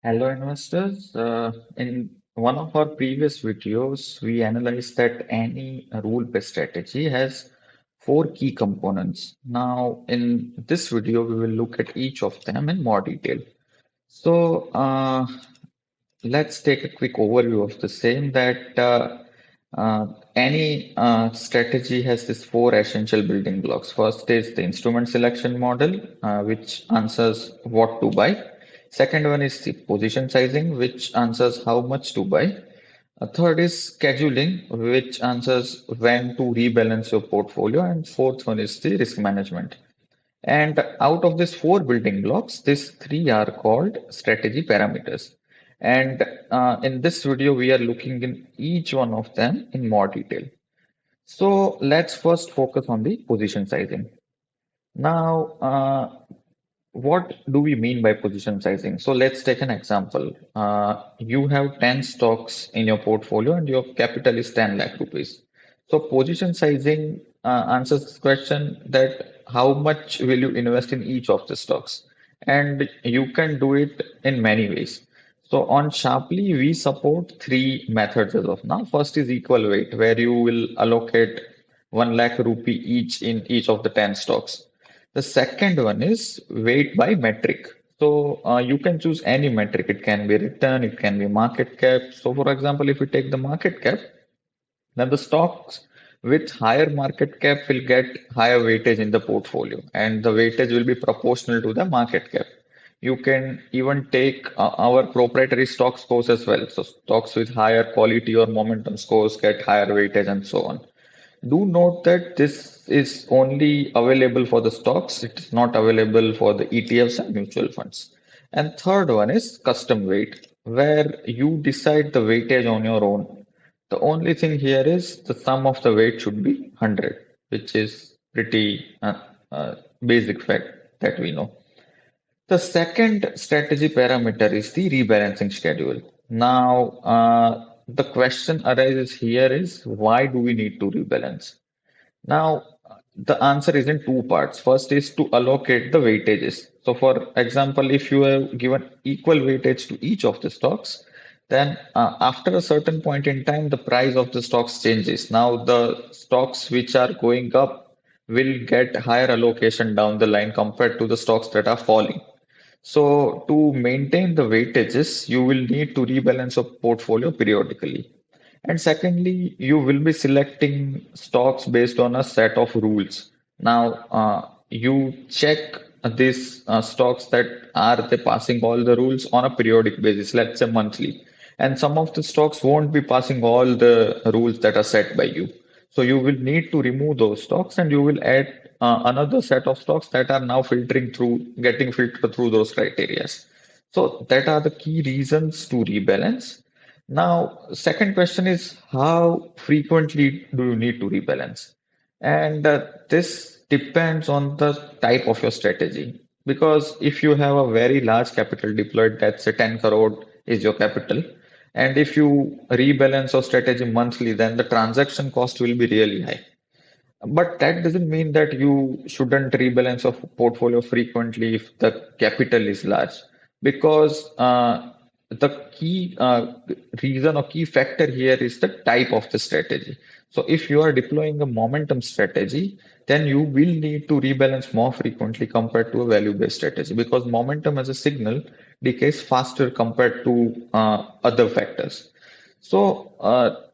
Hello, investors. In one of our previous videos, we analyzed that any rule-based strategy has four key components. Now, in this video, we will look at each of them in more detail. So, let's take a quick overview of the same that any strategy has these four essential building blocks. First is the instrument selection model, which answers what to buy. Second one is the position sizing, which answers how much to buy. A third is scheduling, which answers when to rebalance your portfolio. And fourth one is the risk management. And out of these four building blocks, these three are called strategy parameters. And in this video, we are looking in each one of them in more detail. So let's first focus on the position sizing. Now, what do we mean by position sizing? So let's take an example. You have 10 stocks in your portfolio and your capital is 10 lakh rupees. So position sizing answers this question that how much will you invest in each of the stocks? And you can do it in many ways. So on Sharply, we support three methods as of now. First is equal weight, where you will allocate 1 lakh rupee each in each of the 10 stocks. The second one is weight by metric. So you can choose any metric. It can be return, it can be market cap. So for example, if we take the market cap, then the stocks with higher market cap will get higher weightage in the portfolio, and the weightage will be proportional to the market cap. You can even take our proprietary stock scores as well. So stocks with higher quality or momentum scores get higher weightage and so on. Do note that this is only available for the stocks. It is not available for the ETFs and mutual funds. And third one is custom weight, where you decide the weightage on your own. The only thing here is the sum of the weight should be 100, which is pretty uh, basic fact that we know. The second strategy parameter is the rebalancing schedule. Now, the question arises here is why do we need to rebalance? Now, the answer is in two parts. First is to allocate the weightages. So, for example, if you have given equal weightage to each of the stocks, then after a certain point in time, the price of the stocks changes. Now, the stocks which are going up will get higher allocation down the line compared to the stocks that are falling. So, to maintain the weightages, you will need to rebalance your portfolio periodically. And secondly, you will be selecting stocks based on a set of rules. Now, you check these stocks that are they passing all the rules on a periodic basis, let's say monthly. And some of the stocks won't be passing all the rules that are set by you. So you will need to remove those stocks and you will add another set of stocks that are now filtering through, getting filtered through those criteria. So that are the key reasons to rebalance. Now, second question is how frequently do you need to rebalance? And this depends on the type of your strategy. Because if you have a very large capital deployed, that's a 10 crore is your capital. And if you rebalance your strategy monthly, then the transaction cost will be really high. But that doesn't mean that you shouldn't rebalance your portfolio frequently if the capital is large, because the key reason or key factor here is the type of the strategy. So if you are deploying a momentum strategy, then you will need to rebalance more frequently compared to a value-based strategy because momentum as a signal decays faster compared to other factors. So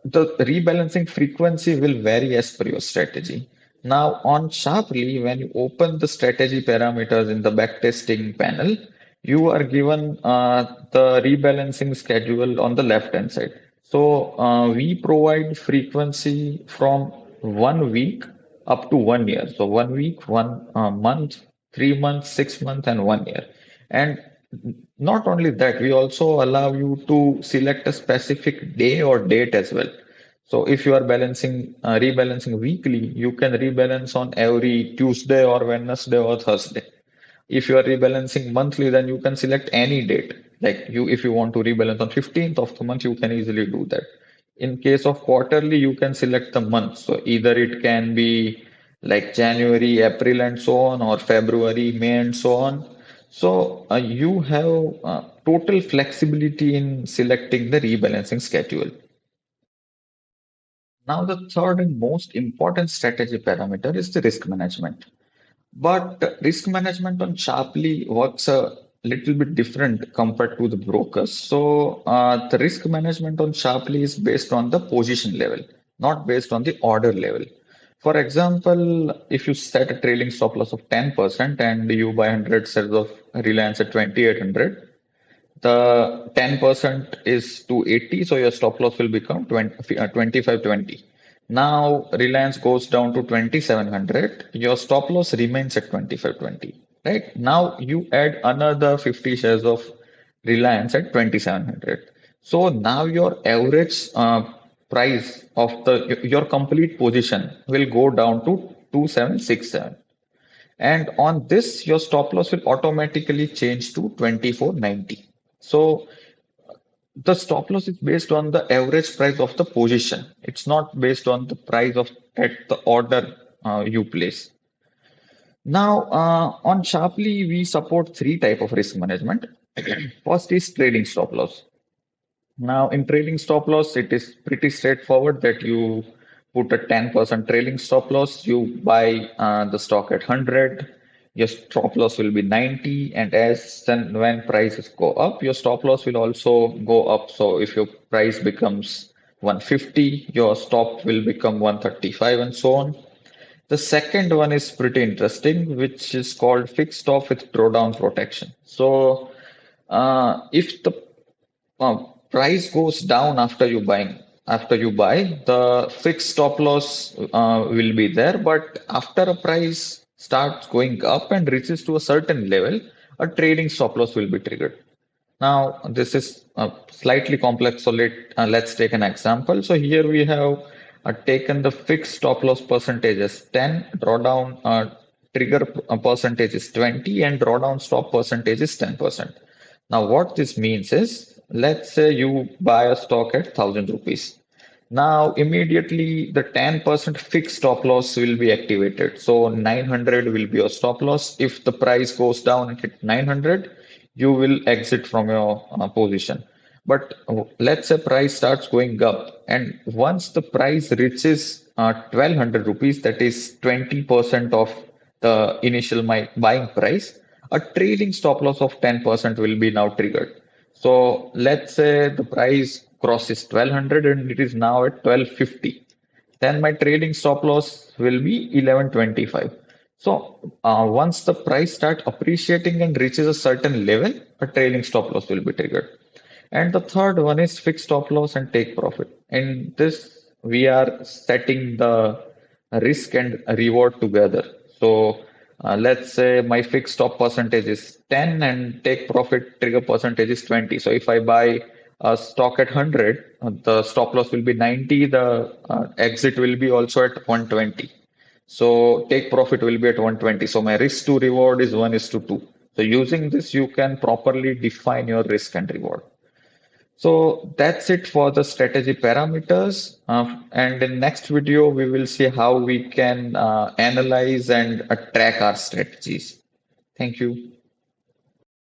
the rebalancing frequency will vary as per your strategy. Now on Sharply, when you open the strategy parameters in the backtesting panel, you are given the rebalancing schedule on the left hand side. So we provide frequency from 1 week up to 1 year. So 1 week, 1 month, 3 months, 6 months, and 1 year. And not only that, we also allow you to select a specific day or date as well. So if you are rebalancing weekly, you can rebalance on every Tuesday or Wednesday or Thursday. If you are rebalancing monthly, then you can select any date. Like if you want to rebalance on 15th of the month, you can easily do that. In case of quarterly, you can select the month. So either it can be like January, April, and so on, or February, May, and so on. So you have total flexibility in selecting the rebalancing schedule. Now, the third and most important strategy parameter is the risk management. But risk management on Sharply works a little bit different compared to the brokers. So the risk management on Sharply is based on the position level, not based on the order level. For example, if you set a trailing stop loss of 10% and you buy 100 shares of Reliance at 2,800, the 10% is 280, so your stop loss will become 2520. Now Reliance goes down to 2700, your stop loss remains at 2520, right? Now you add another 50 shares of Reliance at 2700. So now your average price of your complete position will go down to 2767. And on this, your stop loss will automatically change to 2490. So the stop loss is based on the average price of the position. It's not based on the price of at the order you place. Now, on Sharply, we support three type of risk management. First is trading stop loss. Now, in trailing stop loss, it is pretty straightforward that you put a 10% trailing stop loss. You buy the stock at 100, your stop loss will be 90, and as and when prices go up, your stop loss will also go up. So if your price becomes 150, your stop will become 135, and so on. The second one is pretty interesting, which is called fixed stop with drawdown protection. So if the price goes down after you buy, the fixed stop loss will be there, but after a price starts going up and reaches to a certain level, a trading stop loss will be triggered. Now, this is slightly complex, so let's take an example. So here we have taken the fixed stop loss percentage as 10, drawdown trigger percentage is 20, and drawdown stop percentage is 10%. Now, what this means is, let's say you buy a stock at 1,000 rupees. Now, immediately the 10% fixed stop loss will be activated. So 900 will be your stop loss. If the price goes down and hit 900, you will exit from your position. But let's say price starts going up, and once the price reaches 1,200 rupees, that is 20% of the initial buying price, a trailing stop loss of 10% will be now triggered. So let's say the price crosses 1,200 and it is now at 1,250. Then my trading stop loss will be 1125. So once the price starts appreciating and reaches a certain level, a trailing stop loss will be triggered. And the third one is fixed stop loss and take profit. In this, we are setting the risk and reward together. So let's say my fixed stop percentage is 10 and take profit trigger percentage is 20. So if I buy a stock at 100, the stop loss will be 90, the exit will be also at 120. So take profit will be at 120. So my risk to reward is 1 is to 2. So using this, you can properly define your risk and reward. So that's it for the strategy parameters. And in next video, we will see how we can analyze and track our strategies. Thank you.